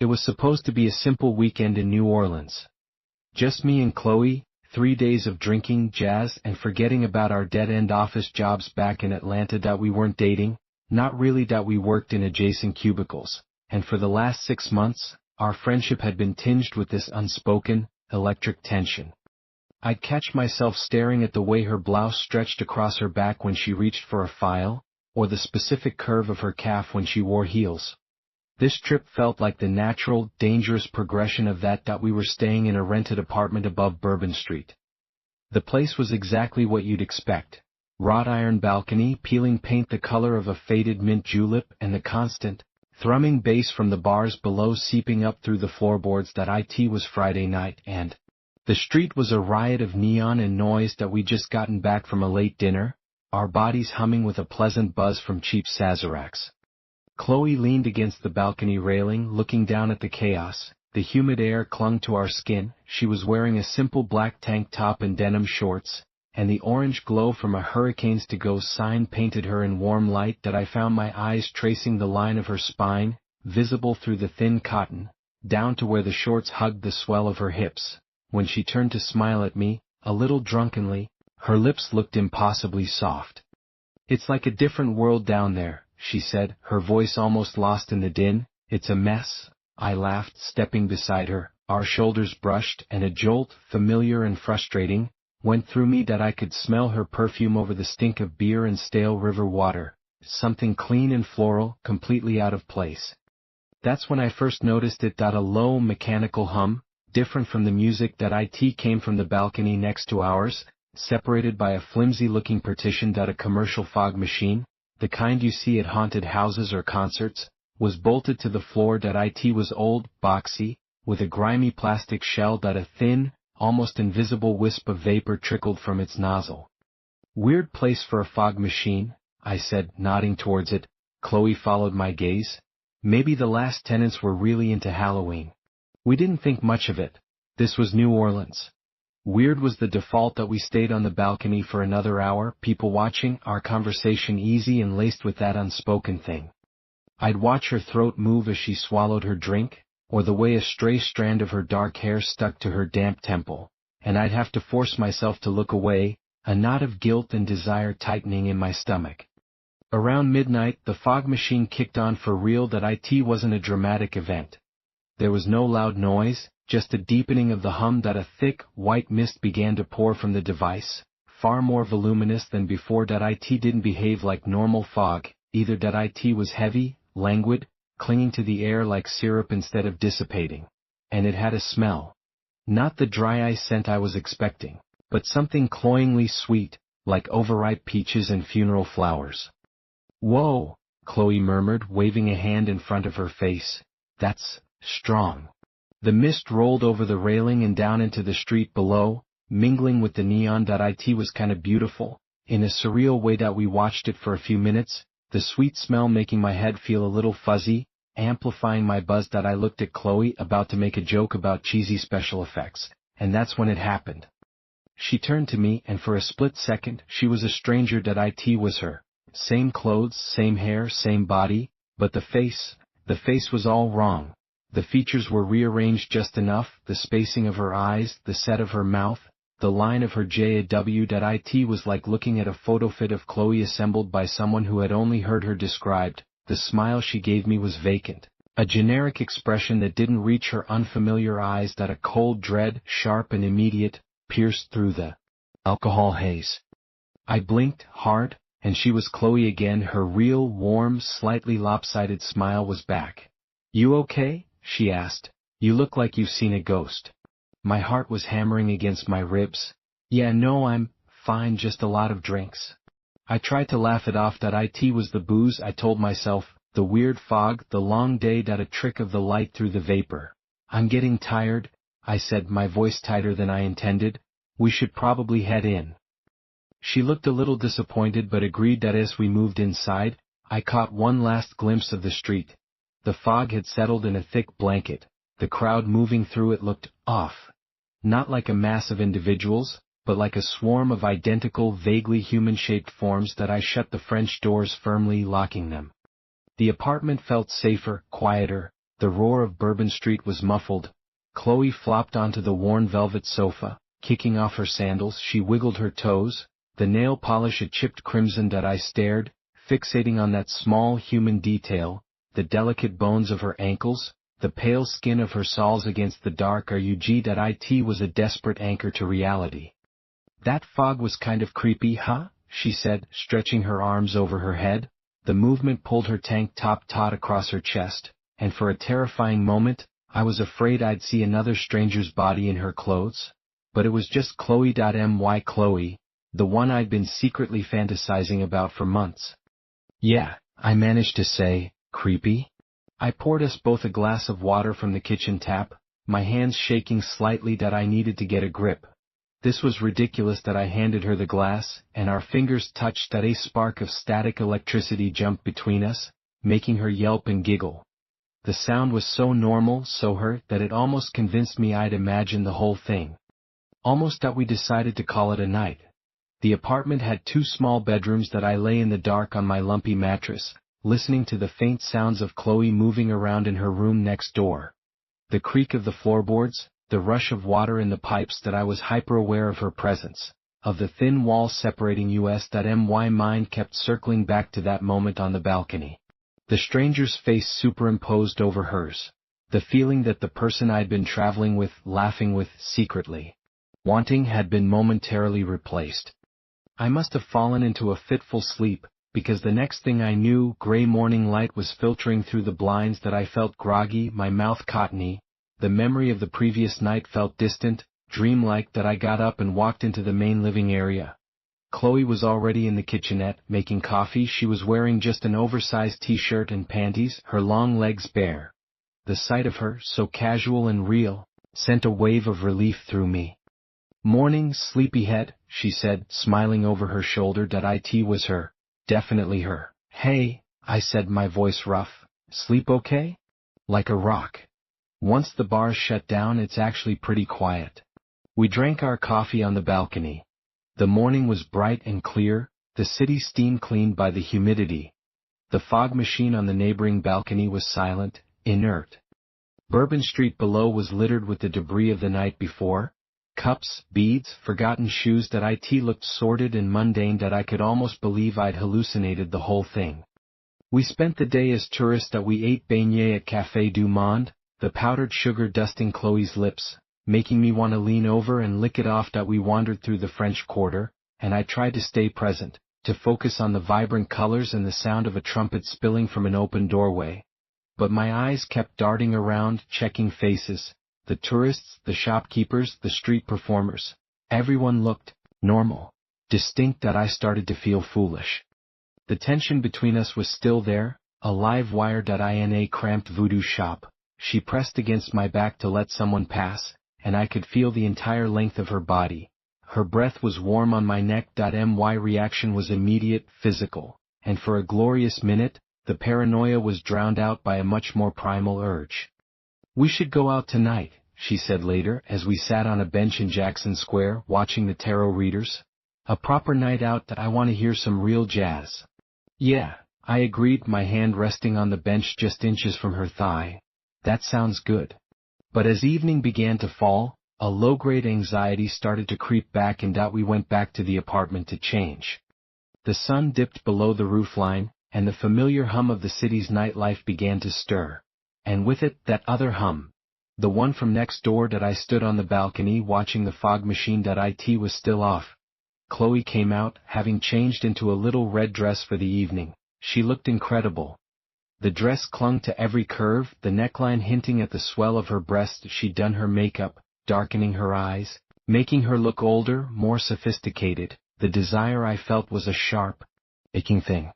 It was supposed to be a simple weekend in New Orleans. Just me and Chloe, 3 days of drinking, jazz, and forgetting about our dead-end office jobs back in Atlanta. That we weren't dating, not really, that we worked in adjacent cubicles, and for the last 6 months, our friendship had been tinged with this unspoken, electric tension. I'd catch myself staring at the way her blouse stretched across her back when she reached for a file, or the specific curve of her calf when she wore heels. This trip felt like the natural, dangerous progression of that we were staying in a rented apartment above Bourbon Street. The place was exactly what you'd expect. Wrought iron balcony, peeling paint the color of a faded mint julep, and the constant, thrumming bass from the bars below seeping up through the floorboards. That it was Friday night, and the street was a riot of neon and noise. That we'd just gotten back from a late dinner, our bodies humming with a pleasant buzz from cheap Sazeracs. Chloe leaned against the balcony railing, looking down at the chaos. The humid air clung to our skin. She was wearing a simple black tank top and denim shorts, and the orange glow from a Hurricanes to Go sign painted her in warm light. That I found my eyes tracing the line of her spine, visible through the thin cotton, down to where the shorts hugged the swell of her hips. When she turned to smile at me, a little drunkenly, her lips looked impossibly soft. "It's like a different world down there," she said, her voice almost lost in the din. "It's a mess," I laughed, stepping beside her. Our shoulders brushed, and a jolt, familiar and frustrating, went through me. That I could smell her perfume over the stink of beer and stale river water, something clean and floral, completely out of place. That's when I first noticed it. A low, mechanical hum, different from the music. That it came from the balcony next to ours, separated by a flimsy-looking partition. That a commercial fog machine, the kind you see at haunted houses or concerts, was bolted to the floor. That it was old, boxy, with a grimy plastic shell. That a thin, almost invisible wisp of vapor trickled from its nozzle. "Weird place for a fog machine," I said, nodding towards it. Chloe followed my gaze. "Maybe the last tenants were really into Halloween. We didn't think much of it. This was New Orleans." Weird was the default. That we stayed on the balcony for another hour, people watching, our conversation easy and laced with that unspoken thing. I'd watch her throat move as she swallowed her drink, or the way a stray strand of her dark hair stuck to her damp temple, and I'd have to force myself to look away, a knot of guilt and desire tightening in my stomach. Around midnight, the fog machine kicked on for real. That it wasn't a dramatic event. There was no loud noise, just a deepening of the hum. That a thick, white mist began to pour from the device, far more voluminous than before. That it didn't behave like normal fog, either. That it was heavy, languid, clinging to the air like syrup instead of dissipating. And it had a smell. Not the dry ice scent I was expecting, but something cloyingly sweet, like overripe peaches and funeral flowers. "Whoa," Chloe murmured, waving a hand in front of her face. "That's strong." The mist rolled over the railing and down into the street below, mingling with the neon. That it was kinda beautiful, in a surreal way. That we watched it for a few minutes, the sweet smell making my head feel a little fuzzy, amplifying my buzz. That I looked at Chloe, about to make a joke about cheesy special effects, and that's when it happened. She turned to me, and for a split second, she was a stranger. That it was her. Same clothes, same hair, same body, but the face was all wrong. The features were rearranged just enough, the spacing of her eyes, the set of her mouth, the line of her jaw. That it was like looking at a photo fit of Chloe assembled by someone who had only heard her described. The smile she gave me was vacant, a generic expression that didn't reach her unfamiliar eyes. That a cold dread, sharp and immediate, pierced through the alcohol haze. I blinked, hard, and she was Chloe again. Her real, warm, slightly lopsided smile was back. "You okay?" she asked. "You look like you've seen a ghost." My heart was hammering against my ribs. "Yeah, no, I'm fine, just a lot of drinks." I tried to laugh it off. That it was the booze, I told myself, the weird fog, the long day. That a trick of the light through the vapor. "I'm getting tired," I said, my voice tighter than I intended. "We should probably head in." She looked a little disappointed but agreed. That as we moved inside, I caught one last glimpse of the street. The fog had settled in a thick blanket. The crowd moving through it looked off. Not like a mass of individuals, but like a swarm of identical, vaguely human-shaped forms. That I shut the French doors firmly, locking them. The apartment felt safer, quieter, The roar of Bourbon Street was muffled. Chloe flopped onto the worn velvet sofa, kicking off her sandals. She wiggled her toes, the nail polish a chipped crimson. I stared, fixating on that small human detail, the delicate bones of her ankles, the pale skin of her soles against the dark rug. It was a desperate anchor to reality. That fog was kind of creepy, huh? She said, stretching her arms over her head. The movement pulled her tank top taut across her chest, and for a terrifying moment, I was afraid I'd see another stranger's body in her clothes. But it was just Chloe. My Chloe, the one I'd been secretly fantasizing about for months. Yeah, I managed to say, creepy. I poured us both a glass of water from the kitchen tap, my hands shaking slightly. I needed to get a grip. This was ridiculous. I handed her the glass, and our fingers touched. A spark of static electricity jumped between us, making her yelp and giggle. The sound was so normal, so her, that it almost convinced me I'd imagined the whole thing. Almost that we decided to call it a night. The apartment had 2 small bedrooms. I lay in the dark on my lumpy mattress, listening to the faint sounds of Chloe moving around in her room next door. The creak of the floorboards, the rush of water in the pipes. I was hyper-aware of her presence, of the thin wall separating us. My mind kept circling back to that moment on the balcony. The stranger's face superimposed over hers. The feeling that the person I'd been traveling with, laughing with, secretly wanting had been momentarily replaced. I must have fallen into a fitful sleep, because the next thing I knew, gray morning light was filtering through the blinds. I felt groggy, my mouth cottony. The memory of the previous night felt distant, dreamlike. I got up and walked into the main living area. Chloe was already in the kitchenette, making coffee. She was wearing just an oversized t-shirt and panties, her long legs bare. The sight of her, so casual and real, sent a wave of relief through me. "Morning, sleepyhead," she said, smiling over her shoulder. It was her. Definitely her. "Hey," I said, my voice rough. "Sleep okay?" "Like a rock. Once the bars shut down, it's actually pretty quiet." We drank our coffee on the balcony. The morning was bright and clear, the city steam cleaned by the humidity. The fog machine on the neighboring balcony was silent, inert. Bourbon Street below was littered with the debris of the night before. Cups, beads, forgotten shoes. It looked sordid and mundane. I could almost believe I'd hallucinated the whole thing. We spent the day as tourists. We ate beignets at Café du Monde, the powdered sugar dusting Chloe's lips, making me want to lean over and lick it off. We wandered through the French Quarter, and I tried to stay present, to focus on the vibrant colors and the sound of a trumpet spilling from an open doorway. But my eyes kept darting around, checking faces. The tourists, the shopkeepers, the street performers. Everyone looked normal, distinct. I started to feel foolish. The tension between us was still there, a live wire. In a cramped voodoo shop, she pressed against my back to let someone pass, and I could feel the entire length of her body. Her breath was warm on my neck. My reaction was immediate, physical, and for a glorious minute, the paranoia was drowned out by a much more primal urge. "We should go out tonight," she said later, as we sat on a bench in Jackson Square watching the tarot readers. "A proper night out. I want to hear some real jazz." "Yeah," I agreed, my hand resting on the bench just inches from her thigh. "That sounds good." But as evening began to fall, a low-grade anxiety started to creep back, and we went back to the apartment to change. The sun dipped below the roofline, and the familiar hum of the city's nightlife began to stir. And with it, that other hum. The one from next door. I stood on the balcony watching the fog machine. It was still off. Chloe came out, having changed into a little red dress for the evening. She looked incredible. The dress clung to every curve, the neckline hinting at the swell of her breast. She'd done her makeup, darkening her eyes, making her look older, more sophisticated. The desire I felt was a sharp, aching thing.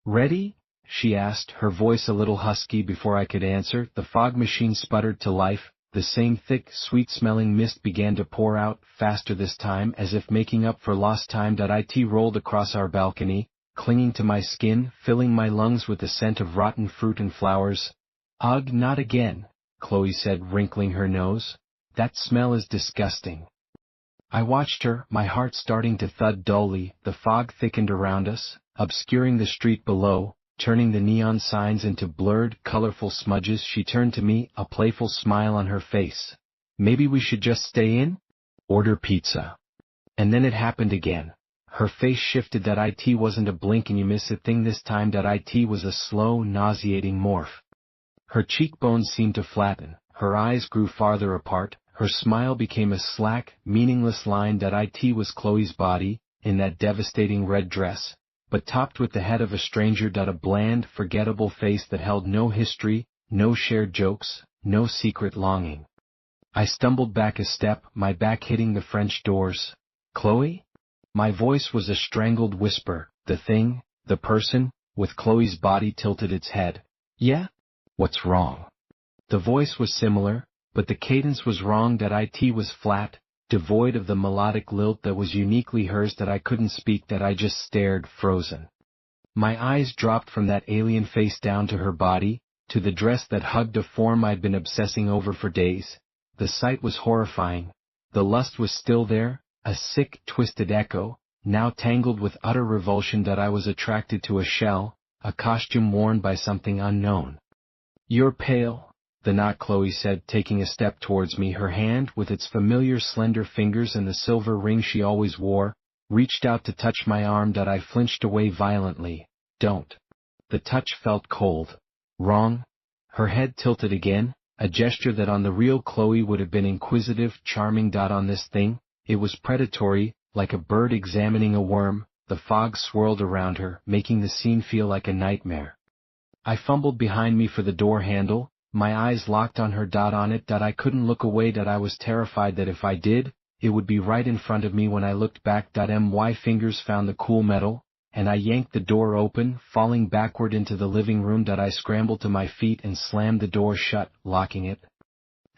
"Ready?" she asked, her voice a little husky. Before I could answer, the fog machine sputtered to life. The same thick, sweet-smelling mist began to pour out, faster this time, as if making up for lost time. It rolled across our balcony, clinging to my skin, filling my lungs with the scent of rotten fruit and flowers. "Ugh, not again," Chloe said, wrinkling her nose. "That smell is disgusting." I watched her, my heart starting to thud dully. The fog thickened around us, obscuring the street below, turning the neon signs into blurred, colorful smudges. She turned to me, a playful smile on her face. Maybe we should just stay in? Order pizza. And then it happened again. Her face shifted. That it wasn't a blink and you miss it thing this time. That it was a slow, nauseating morph. Her cheekbones seemed to flatten, her eyes grew farther apart, her smile became a slack, meaningless line. That it was Chloe's body, in that devastating red dress, but topped with the head of a stranger. A bland, forgettable face that held no history, no shared jokes, no secret longing. I stumbled back a step, my back hitting the French doors. Chloe? My voice was a strangled whisper. The thing, the person, with Chloe's body tilted its head. Yeah? What's wrong? The voice was similar, but the cadence was wrong. That it was flat, devoid of the melodic lilt that was uniquely hers. That I couldn't speak. That I just stared, frozen. My eyes dropped from that alien face down to her body, to the dress that hugged a form I'd been obsessing over for days. The sight was horrifying. The lust was still there, a sick, twisted echo, now tangled with utter revulsion. That I was attracted to a shell, a costume worn by something unknown. You're pale, the not Chloe said, taking a step towards me. Her hand, with its familiar slender fingers and the silver ring she always wore, reached out to touch my arm. That I flinched away violently. Don't. The touch felt cold. Wrong. Her head tilted again, a gesture that on the real Chloe would have been inquisitive, charming. On this thing, it was predatory, like a bird examining a worm. The fog swirled around her, making the scene feel like a nightmare. I fumbled behind me for the door handle, my eyes locked on her. On it. I couldn't look away. I was terrified that if I did, it would be right in front of me. When I looked back, my fingers found the cool metal, and I yanked the door open, falling backward into the living room. I scrambled to my feet and slammed the door shut, locking it.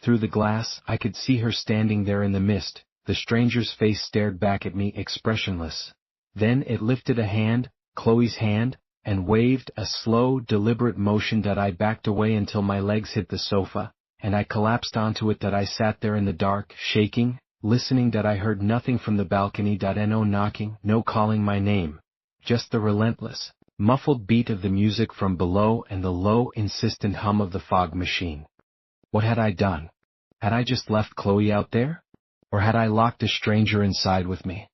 Through the glass, I could see her standing there in the mist. The stranger's face stared back at me, expressionless. Then it lifted a hand, Chloe's hand, and waved, a slow, deliberate motion. I backed away until my legs hit the sofa, and I collapsed onto it. I sat there in the dark, shaking, listening. I heard nothing from the balcony. No knocking, no calling my name. Just the relentless, muffled beat of the music from below and the low, insistent hum of the fog machine. What had I done? Had I just left Chloe out there? Or had I locked a stranger inside with me?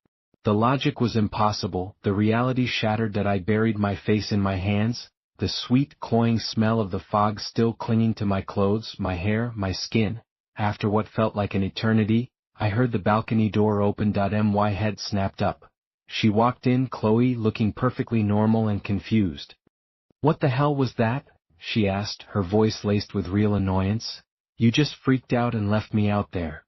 The logic was impossible, the reality shattered. I buried my face in my hands, the sweet, cloying smell of the fog still clinging to my clothes, my hair, my skin. After what felt like an eternity, I heard the balcony door open. My head snapped up. She walked in, Chloe, looking perfectly normal and confused. What the hell was that? She asked, her voice laced with real annoyance. You just freaked out and left me out there.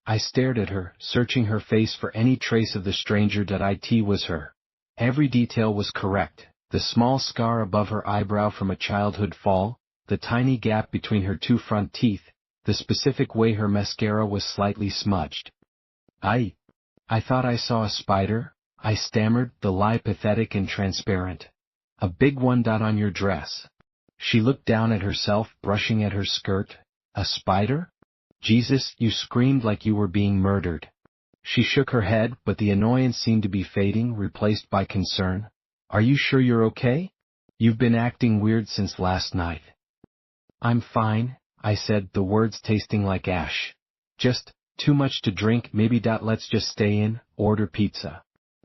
I stared at her, searching her face for any trace of the stranger. It was her. Every detail was correct. The small scar above her eyebrow from a childhood fall, the tiny gap between her two front teeth, the specific way her mascara was slightly smudged. I thought I saw a spider, I stammered, the lie pathetic and transparent. A big one. On your dress. She looked down at herself, brushing at her skirt. A spider? Jesus, you screamed like you were being murdered. She shook her head, but the annoyance seemed to be fading, replaced by concern. Are you sure you're okay? You've been acting weird since last night. I'm fine, I said, the words tasting like ash. Just, too much to drink, maybe. Let's just stay in, order pizza.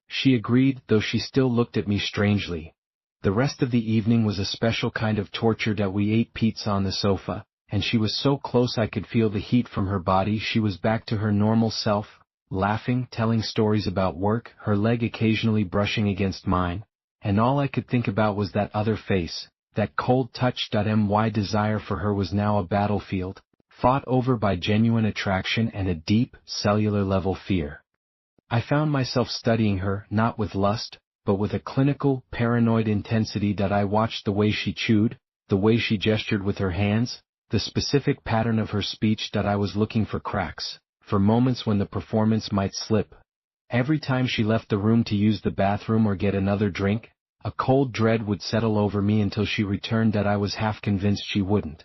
She agreed, though she still looked at me strangely. The rest of the evening was a special kind of torture. We ate pizza on the sofa, and she was so close I could feel the heat from her body. She was back to her normal self, laughing, telling stories about work, her leg occasionally brushing against mine, and all I could think about was that other face, that cold touch. My desire for her was now a battlefield, fought over by genuine attraction and a deep, cellular-level fear. I found myself studying her, not with lust, but with a clinical, paranoid intensity. I watched the way she chewed, the way she gestured with her hands, the specific pattern of her speech. I was looking for cracks, for moments when the performance might slip. Every time she left the room to use the bathroom or get another drink, a cold dread would settle over me until she returned. I was half convinced she wouldn't.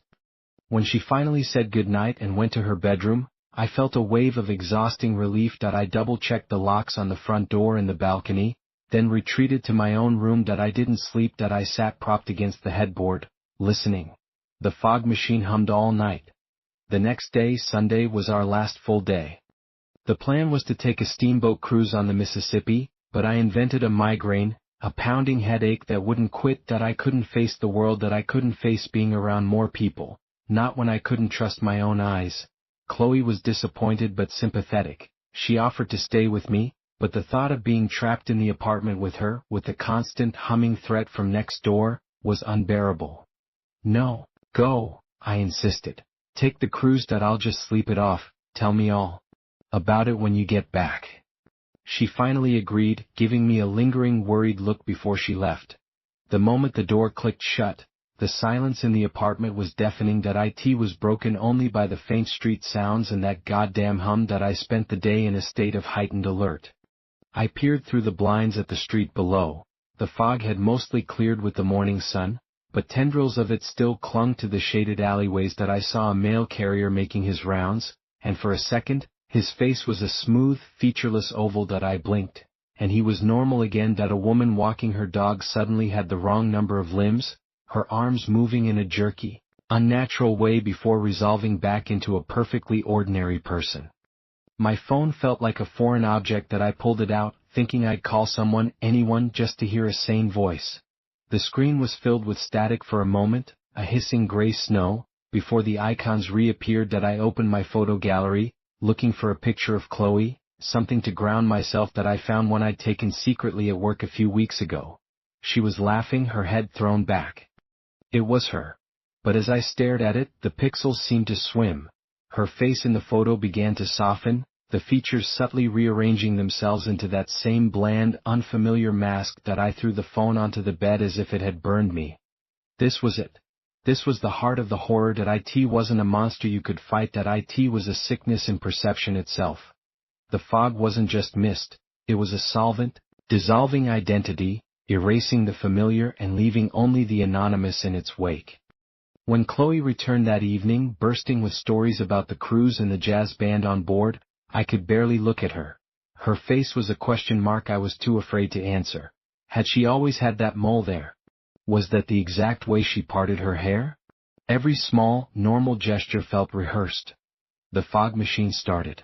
When she finally said goodnight and went to her bedroom, I felt a wave of exhausting relief. I double-checked the locks on the front door and the balcony, then retreated to my own room. That I didn't sleep. That I sat propped against the headboard, listening. The fog machine hummed all night. The next day, Sunday, was our last full day. The plan was to take a steamboat cruise on the Mississippi, but I invented a migraine, a pounding headache that wouldn't quit. That I couldn't face the world. That I couldn't face being around more people, not when I couldn't trust my own eyes. Chloe was disappointed but sympathetic. She offered to stay with me, but the thought of being trapped in the apartment with her, with the constant humming threat from next door, was unbearable. No, go, I insisted. Take the cruise. That I'll just sleep it off. Tell me all about it when you get back. She finally agreed, giving me a lingering, worried look before she left. The moment the door clicked shut, the silence in the apartment was deafening. That it was broken only by the faint street sounds and that goddamn hum. That I spent the day in a state of heightened alert. I peered through the blinds at the street below. The fog had mostly cleared with the morning sun, but tendrils of it still clung to the shaded alleyways. That I saw a mail carrier making his rounds, and for a second, his face was a smooth, featureless oval. That I blinked, and he was normal again. That a woman walking her dog suddenly had the wrong number of limbs, her arms moving in a jerky, unnatural way before resolving back into a perfectly ordinary person. My phone felt like a foreign object. That I pulled it out, thinking I'd call someone, anyone, just to hear a sane voice. The screen was filled with static for a moment, a hissing gray snow, before the icons reappeared. That I opened my photo gallery, looking for a picture of Chloe, something to ground myself. That I found one I'd taken secretly at work a few weeks ago. She was laughing, her head thrown back. It was her. But as I stared at it, the pixels seemed to swim. Her face in the photo began to soften, the features subtly rearranging themselves into that same bland, unfamiliar mask. That I threw the phone onto the bed as if it had burned me. This was it. This was the heart of the horror. That it wasn't a monster you could fight. That it was a sickness in perception itself. The fog wasn't just mist, it was a solvent, dissolving identity, erasing the familiar and leaving only the anonymous in its wake. When Chloe returned that evening, bursting with stories about the cruise and the jazz band on board, I could barely look at her. Her face was a question mark I was too afraid to answer. Had she always had that mole there? Was that the exact way she parted her hair? Every small, normal gesture felt rehearsed. The fog machine started.